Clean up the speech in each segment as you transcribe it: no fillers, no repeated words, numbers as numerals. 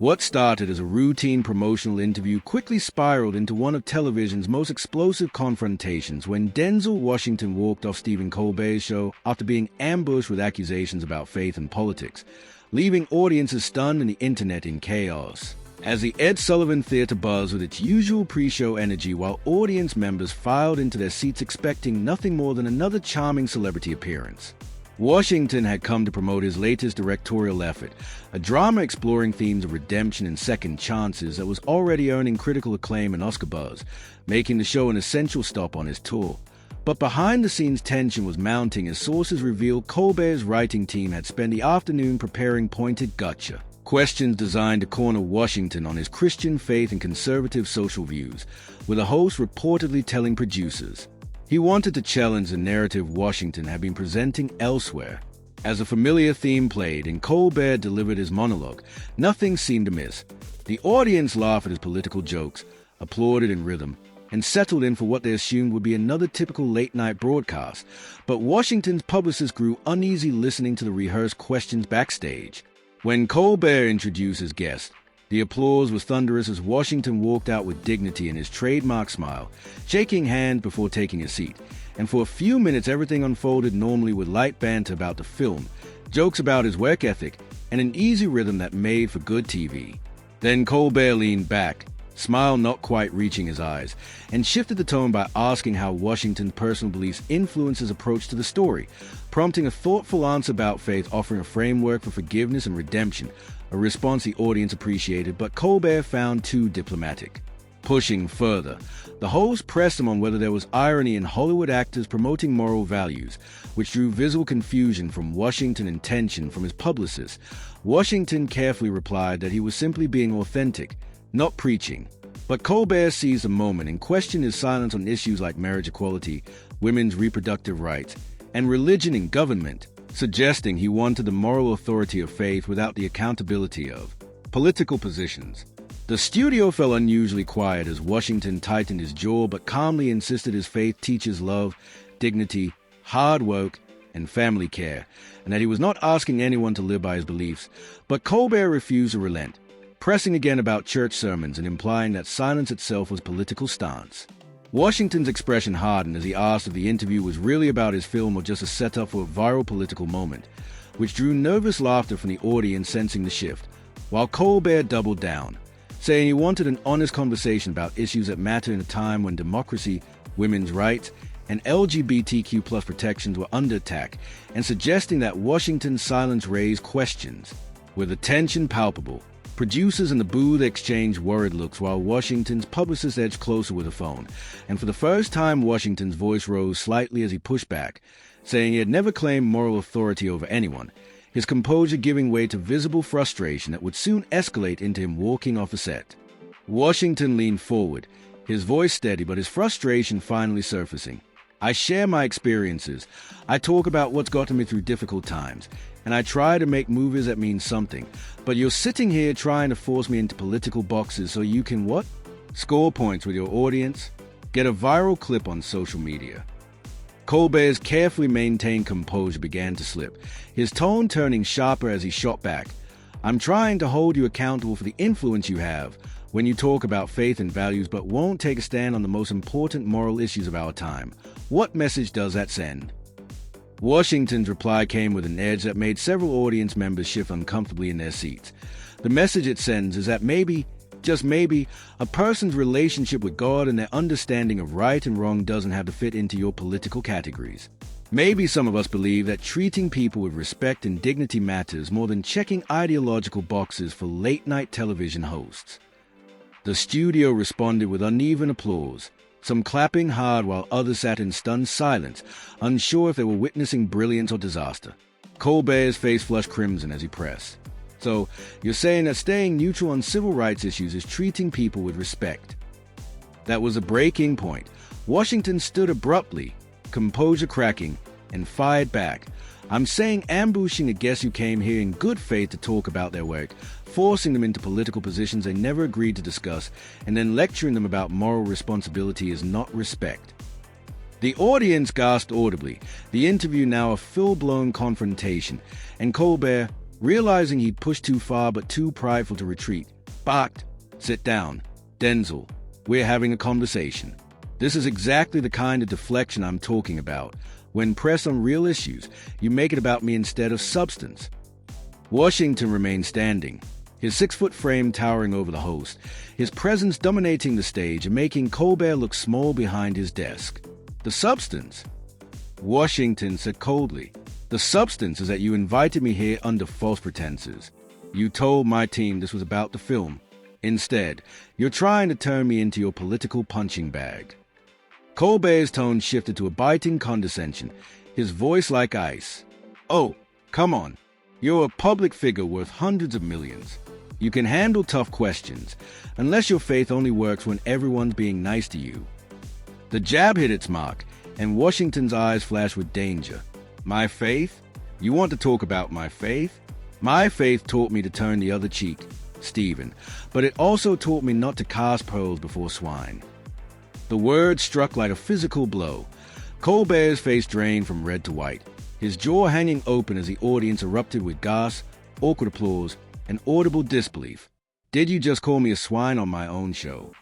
What started as a routine promotional interview quickly spiraled into one of television's most explosive confrontations when Denzel Washington walked off Stephen Colbert's show after being ambushed with accusations about faith and politics, leaving audiences stunned and the internet in chaos. As the Ed Sullivan Theater buzzed with its usual pre-show energy while audience members filed into their seats expecting nothing more than another charming celebrity appearance. Washington had come to promote his latest directorial effort, a drama exploring themes of redemption and second chances that was already earning critical acclaim and Oscar buzz, making the show an essential stop on his tour. But behind-the-scenes tension was mounting as sources revealed Colbert's writing team had spent the afternoon preparing pointed gotcha questions designed to corner Washington on his Christian faith and conservative social views, with a host reportedly telling producers he wanted to challenge the narrative Washington had been presenting elsewhere. As a familiar theme played and Colbert delivered his monologue, nothing seemed amiss. The audience laughed at his political jokes, applauded in rhythm, and settled in for what they assumed would be another typical late-night broadcast. But Washington's publicist grew uneasy listening to the rehearsed questions backstage. When Colbert introduced his guest, the applause was thunderous as Washington walked out with dignity and his trademark smile, shaking hands before taking a seat. And for a few minutes everything unfolded normally with light banter about the film, jokes about his work ethic, and an easy rhythm that made for good TV. Then Colbert leaned back, smile not quite reaching his eyes, and shifted the tone by asking how Washington's personal beliefs influenced his approach to the story, prompting a thoughtful answer about faith, offering a framework for forgiveness and redemption, a response the audience appreciated but Colbert found too diplomatic. Pushing further, the host pressed him on whether there was irony in Hollywood actors promoting moral values, which drew visible confusion from Washington and tension from his publicist. Washington carefully replied that he was simply being authentic, not preaching. But Colbert seized the moment and questioned his silence on issues like marriage equality, women's reproductive rights, and religion and government, suggesting he wanted the moral authority of faith without the accountability of political positions. The studio fell unusually quiet as Washington tightened his jaw but calmly insisted his faith teaches love, dignity, hard work, and family care, and that he was not asking anyone to live by his beliefs. But Colbert refused to relent, pressing again about church sermons and implying that silence itself was political stance. Washington's expression hardened as he asked if the interview was really about his film or just a setup for a viral political moment, which drew nervous laughter from the audience sensing the shift, while Colbert doubled down, saying he wanted an honest conversation about issues that matter in a time when democracy, women's rights, and LGBTQ+ protections were under attack, and suggesting that Washington's silence raised questions. With the tension palpable, producers in the booth exchanged worried looks while Washington's publicist edged closer with a phone, and for the first time Washington's voice rose slightly as he pushed back, saying he had never claimed moral authority over anyone, his composure giving way to visible frustration that would soon escalate into him walking off a set. Washington leaned forward, his voice steady but his frustration finally surfacing. "I share my experiences. I talk about what's gotten me through difficult times, and I try to make movies that mean something. But you're sitting here trying to force me into political boxes so you can what? Score points with your audience? Get a viral clip on social media." Colbert's carefully maintained composure began to slip, his tone turning sharper as he shot back. "I'm trying to hold you accountable for the influence you have when you talk about faith and values but won't take a stand on the most important moral issues of our time. What message does that send?" Washington's reply came with an edge that made several audience members shift uncomfortably in their seats. The message it sends is that maybe, just maybe, a person's relationship with God and their understanding of right and wrong doesn't have to fit into your political categories. Maybe some of us believe that treating people with respect and dignity matters more than checking ideological boxes for late-night television hosts. The studio responded with uneven applause, some clapping hard while others sat in stunned silence, unsure if they were witnessing brilliance or disaster. Colbert's face flushed crimson as he pressed. "So, you're saying that staying neutral on civil rights issues is treating people with respect?" That was a breaking point. Washington stood abruptly, composure cracking, and fired back. "I'm saying ambushing a guest who came here in good faith to talk about their work, forcing them into political positions they never agreed to discuss, and then lecturing them about moral responsibility is not respect." The audience gasped audibly, the interview now a full-blown confrontation, and Colbert, Realizing he'd pushed too far but too prideful to retreat, barked, "Sit down. Denzel, we're having a conversation." This is exactly the kind of deflection I'm talking about. When pressed on real issues, you make it about me instead of substance. Washington remained standing, his 6-foot frame towering over the host, his presence dominating the stage and making Colbert look small behind his desk. "The substance?" Washington said coldly. "The substance is that you invited me here under false pretenses. You told my team this was about the film. Instead, you're trying to turn me into your political punching bag." Colbert's tone shifted to a biting condescension, his voice like ice. "Oh, come on. You're a public figure worth hundreds of millions. You can handle tough questions, unless your faith only works when everyone's being nice to you." The jab hit its mark, and Washington's eyes flashed with danger. "My faith? You want to talk about my faith? My faith taught me to turn the other cheek, Stephen, but it also taught me not to cast pearls before swine." The words struck like a physical blow. Colbert's face drained from red to white, his jaw hanging open as the audience erupted with gasps, awkward applause, and audible disbelief. "Did you just call me a swine on my own show?"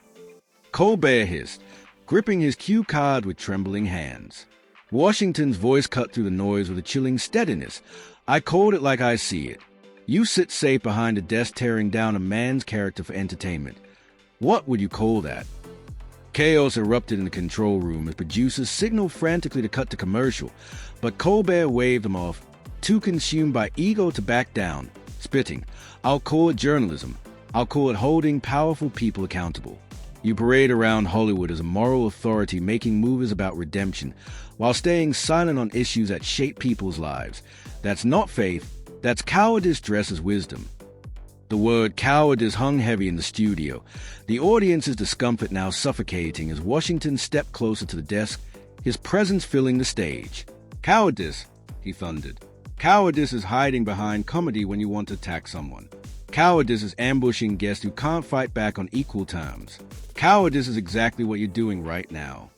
Colbert hissed, gripping his cue card with trembling hands. Washington's voice cut through the noise with a chilling steadiness. "I called it like I see it. You sit safe behind a desk tearing down a man's character for entertainment. What would you call that?" Chaos erupted in the control room as producers signaled frantically to cut to commercial, but Colbert waved them off, too consumed by ego to back down, spitting, "I'll call it journalism. I'll call it holding powerful people accountable. You parade around Hollywood as a moral authority making movies about redemption, while staying silent on issues that shape people's lives. That's not faith, that's cowardice dressed as wisdom." The word cowardice hung heavy in the studio, the audience's discomfort now suffocating as Washington stepped closer to the desk, his presence filling the stage. "Cowardice," he thundered. "Cowardice is hiding behind comedy when you want to attack someone. Cowardice is ambushing guests who can't fight back on equal terms. Cowardice is exactly what you're doing right now."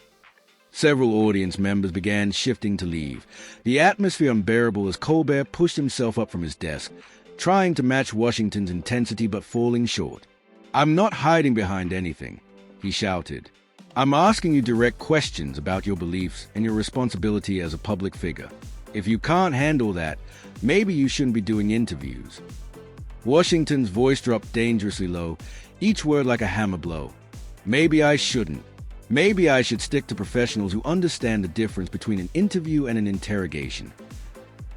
Several audience members began shifting to leave, the atmosphere unbearable as Colbert pushed himself up from his desk, trying to match Washington's intensity but falling short. "I'm not hiding behind anything," he shouted. "I'm asking you direct questions about your beliefs and your responsibility as a public figure. If you can't handle that, maybe you shouldn't be doing interviews." Washington's voice dropped dangerously low, each word like a hammer blow. "Maybe I shouldn't. Maybe I should stick to professionals who understand the difference between an interview and an interrogation."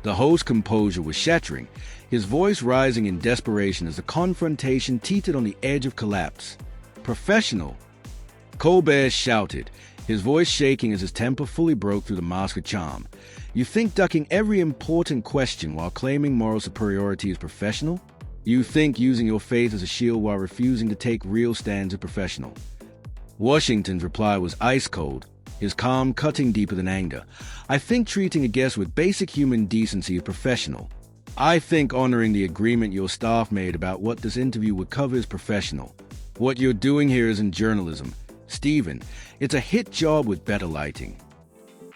The host's composure was shattering, his voice rising in desperation as the confrontation teetered on the edge of collapse. "Professional!" Colbert shouted, his voice shaking as his temper fully broke through the mask of charm. "You think ducking every important question while claiming moral superiority is professional? You think using your faith as a shield while refusing to take real stands is professional?" Washington's reply was ice cold, his calm cutting deeper than anger. "I think treating a guest with basic human decency is professional. I think honoring the agreement your staff made about what this interview would cover is professional. What you're doing here isn't journalism, Stephen. It's a hit job with better lighting."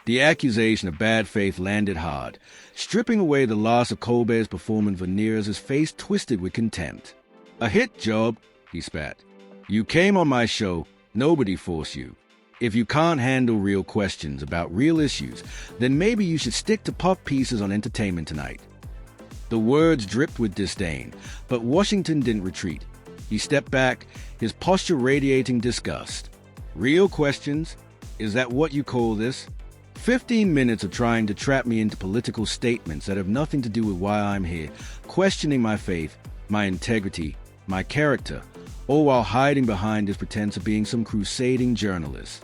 The accusation of bad faith landed hard, stripping away the last of Colbert's performance veneer as his face twisted with contempt. "A hit job?" he spat. "You came on my show. Nobody forced you. If you can't handle real questions about real issues, then maybe you should stick to puff pieces on entertainment tonight." The words dripped with disdain, but Washington didn't retreat. He stepped back, his posture radiating disgust. "Real questions? Is that what you call this? 15 minutes of trying to trap me into political statements that have nothing to do with why I'm here, questioning my faith, my integrity, my character, all while hiding behind his pretense of being some crusading journalist."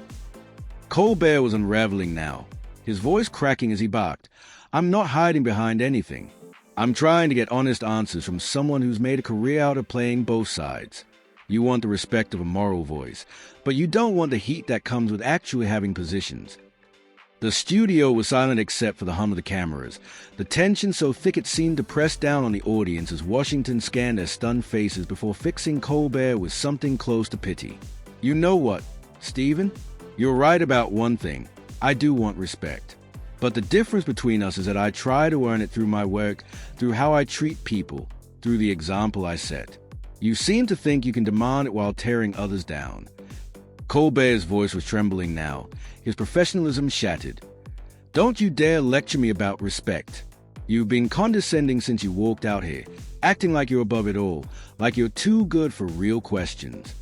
Colbert was unraveling now, his voice cracking as he barked. "I'm not hiding behind anything. I'm trying to get honest answers from someone who's made a career out of playing both sides. You want the respect of a moral voice, but you don't want the heat that comes with actually having positions." The studio was silent except for the hum of the cameras, the tension so thick it seemed to press down on the audience as Washington scanned their stunned faces before fixing Colbert with something close to pity. "You know what, Stephen? You're right about one thing. I do want respect. But the difference between us is that I try to earn it through my work, through how I treat people, through the example I set. You seem to think you can demand it while tearing others down." Colbert's voice was trembling now, his professionalism shattered. "Don't you dare lecture me about respect. You've been condescending since you walked out here, acting like you're above it all, like you're too good for real questions."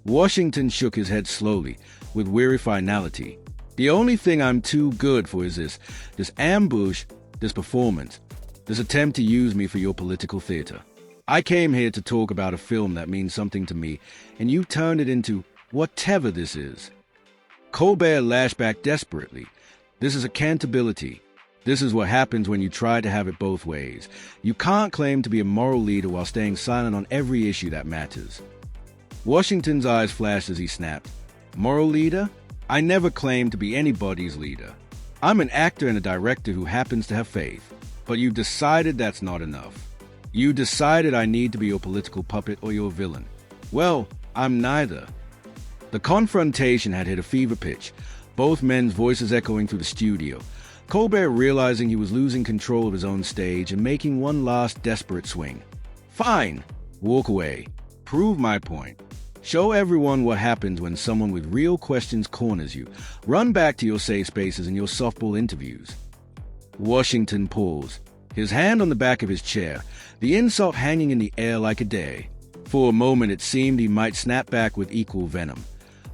Washington shook his head slowly, with weary finality. "The only thing I'm too good for is this ambush, this performance, this attempt to use me for your political theater. I came here to talk about a film that means something to me, and you've turned it into whatever this is." Colbert lashed back desperately. "This is accountability. This is what happens when you try to have it both ways. You can't claim to be a moral leader while staying silent on every issue that matters." Washington's eyes flashed as he snapped. "Moral leader? I never claimed to be anybody's leader. I'm an actor and a director who happens to have faith. But you've decided that's not enough. You decided I need to be your political puppet or your villain. Well, I'm neither." The confrontation had hit a fever pitch, both men's voices echoing through the studio. Colbert realizing he was losing control of his own stage and making one last desperate swing. "Fine. Walk away. Prove my point. Show everyone what happens when someone with real questions corners you. Run back to your safe spaces and your softball interviews." Washington paused, his hand on the back of his chair, the insult hanging in the air like a day. For a moment it seemed he might snap back with equal venom.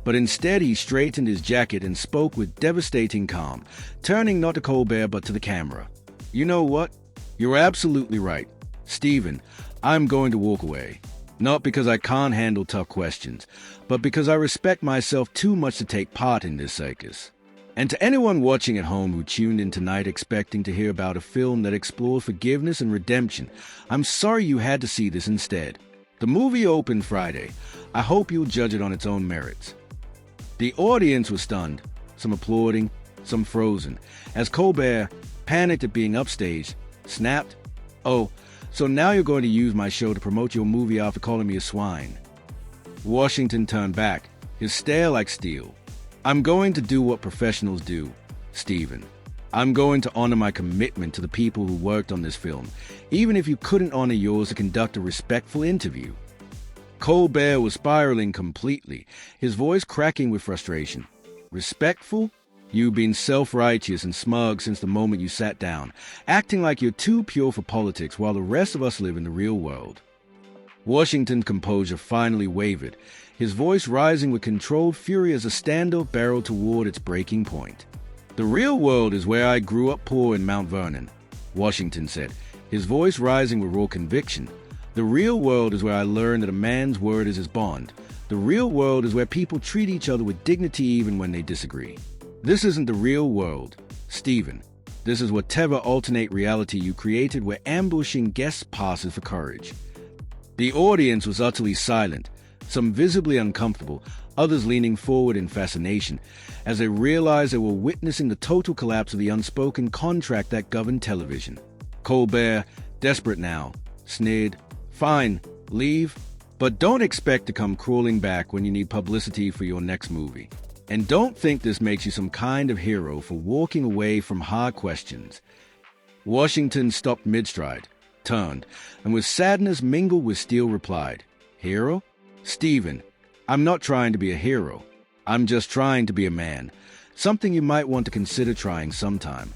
But instead he straightened his jacket and spoke with devastating calm, turning not to Colbert but to the camera. "You know what? You're absolutely right. Stephen, I'm going to walk away. Not because I can't handle tough questions, but because I respect myself too much to take part in this circus." And to anyone watching at home who tuned in tonight expecting to hear about a film that explores forgiveness and redemption, I'm sorry you had to see this instead. The movie opened Friday. I hope you'll judge it on its own merits. The audience was stunned, some applauding, some frozen, as Colbert, panicked at being upstaged, snapped, "Oh, so now you're going to use my show to promote your movie after calling me a swine." Washington turned back, his stare like steel. "I'm going to do what professionals do, Stephen. I'm going to honor my commitment to the people who worked on this film, even if you couldn't honor yours to conduct a respectful interview." Colbert was spiraling completely, his voice cracking with frustration. "Respectful? You've been self-righteous and smug since the moment you sat down, acting like you're too pure for politics while the rest of us live in the real world." Washington's composure finally wavered, his voice rising with controlled fury as the standoff barreled toward its breaking point. "The real world is where I grew up poor in Mount Vernon," Washington said, his voice rising with raw conviction. "The real world is where I learned that a man's word is his bond. The real world is where people treat each other with dignity even when they disagree. This isn't the real world, Stephen. This is whatever alternate reality you created where ambushing guest passes for courage." The audience was utterly silent, some visibly uncomfortable, others leaning forward in fascination, as they realized they were witnessing the total collapse of the unspoken contract that governed television. Colbert, desperate now, sneered, "Fine, leave, but don't expect to come crawling back when you need publicity for your next movie. And don't think this makes you some kind of hero for walking away from hard questions." Washington stopped mid-stride, turned, and with sadness mingled with steel replied, "Hero? Stephen, I'm not trying to be a hero. I'm just trying to be a man, something you might want to consider trying sometime."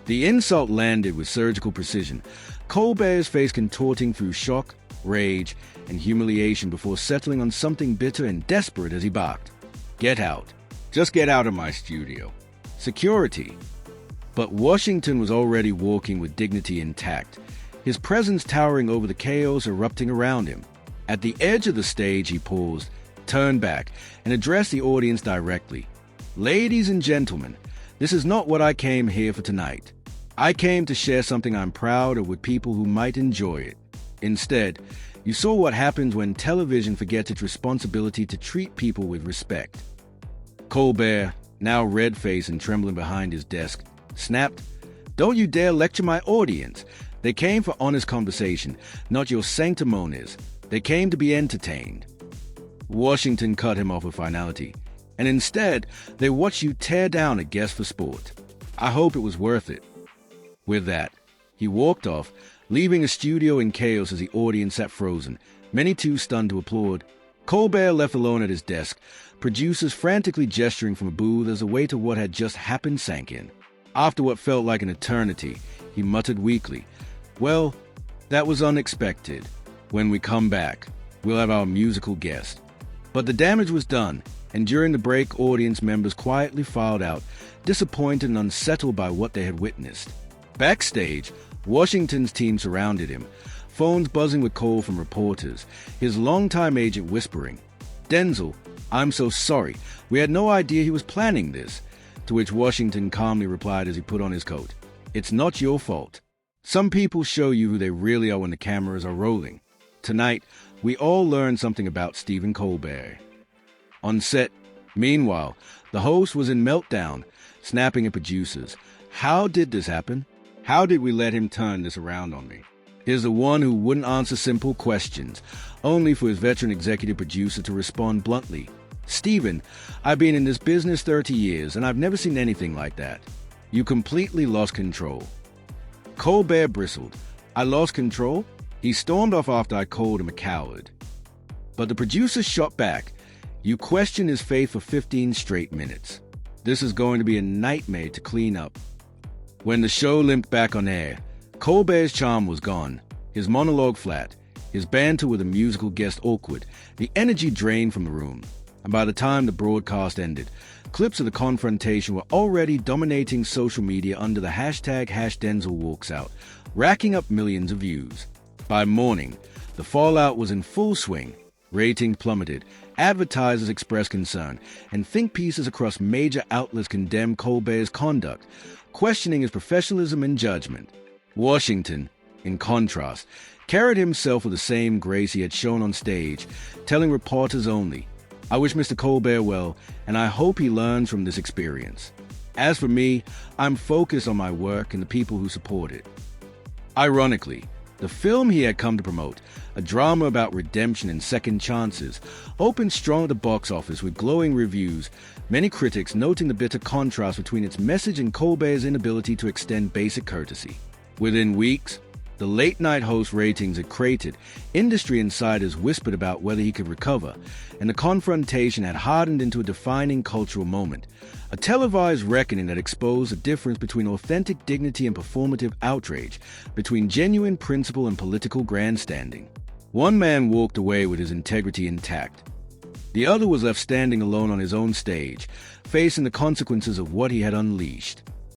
The insult landed with surgical precision, Colbert's face contorting through shock, rage, and humiliation before settling on something bitter and desperate as he barked, "Get out. Just get out of my studio. Security." But Washington was already walking with dignity intact, his presence towering over the chaos erupting around him. At the edge of the stage he paused, turned back, and addressed the audience directly. "Ladies and gentlemen, this is not what I came here for tonight. I came to share something I'm proud of with people who might enjoy it. Instead, you saw what happens when television forgets its responsibility to treat people with respect." Colbert, now red-faced and trembling behind his desk, snapped, "Don't you dare lecture my audience. They came for honest conversation, not your sanctimonies. They came to be entertained." Washington cut him off with finality, "And instead, they watched you tear down a guest for sport." I hope it was worth it." With that, he walked off, leaving the studio in chaos as the audience sat frozen, many too stunned to applaud. Colbert left alone at his desk, producers frantically gesturing from a booth as the weight of what had just happened sank in. After what felt like an eternity, he muttered weakly, "Well, that was unexpected. When we come back, we'll have our musical guest." But the damage was done, and during the break, audience members quietly filed out, disappointed and unsettled by what they had witnessed. Backstage, Washington's team surrounded him, phones buzzing with calls from reporters, his longtime agent whispering, "Denzel, I'm so sorry. We had no idea he was planning this." To which Washington calmly replied as he put on his coat, "It's not your fault. Some people show you who they really are when the cameras are rolling. Tonight, we all learned something about Stephen Colbert." On set, meanwhile, the host was in meltdown, snapping at producers. How did this happen? How did we let him turn this around on me? Here's the one who wouldn't answer simple questions, only for his veteran executive producer to respond bluntly. "Stephen, I've been in this business 30 years, and I've never seen anything like that. You completely lost control." Colbert bristled. "I lost control?" He stormed off after I called him a coward. But the producer shot back. "You questioned his faith for 15 straight minutes. This is going to be a nightmare to clean up." When the show limped back on air, Colbert's charm was gone, his monologue flat, his banter with a musical guest awkward, the energy drained from the room. And by the time the broadcast ended, clips of the confrontation were already dominating social media under the hashtag #DenzelWalksOut, racking up millions of views. By morning, the fallout was in full swing. Ratings plummeted, advertisers expressed concern, and think pieces across major outlets condemned Colbert's conduct, questioning his professionalism and judgment. Washington, in contrast, carried himself with the same grace he had shown on stage, telling reporters only, "I wish Mr. Colbert well, and I hope he learns from this experience. As for me, I'm focused on my work and the people who support it." Ironically, the film he had come to promote, a drama about redemption and second chances, opened strong at the box office with glowing reviews, many critics noting the bitter contrast between its message and Colbert's inability to extend basic courtesy. Within weeks, the late-night host ratings had cratered, industry insiders whispered about whether he could recover, and the confrontation had hardened into a defining cultural moment, a televised reckoning that exposed the difference between authentic dignity and performative outrage, between genuine principle and political grandstanding. One man walked away with his integrity intact. The other was left standing alone on his own stage, facing the consequences of what he had unleashed.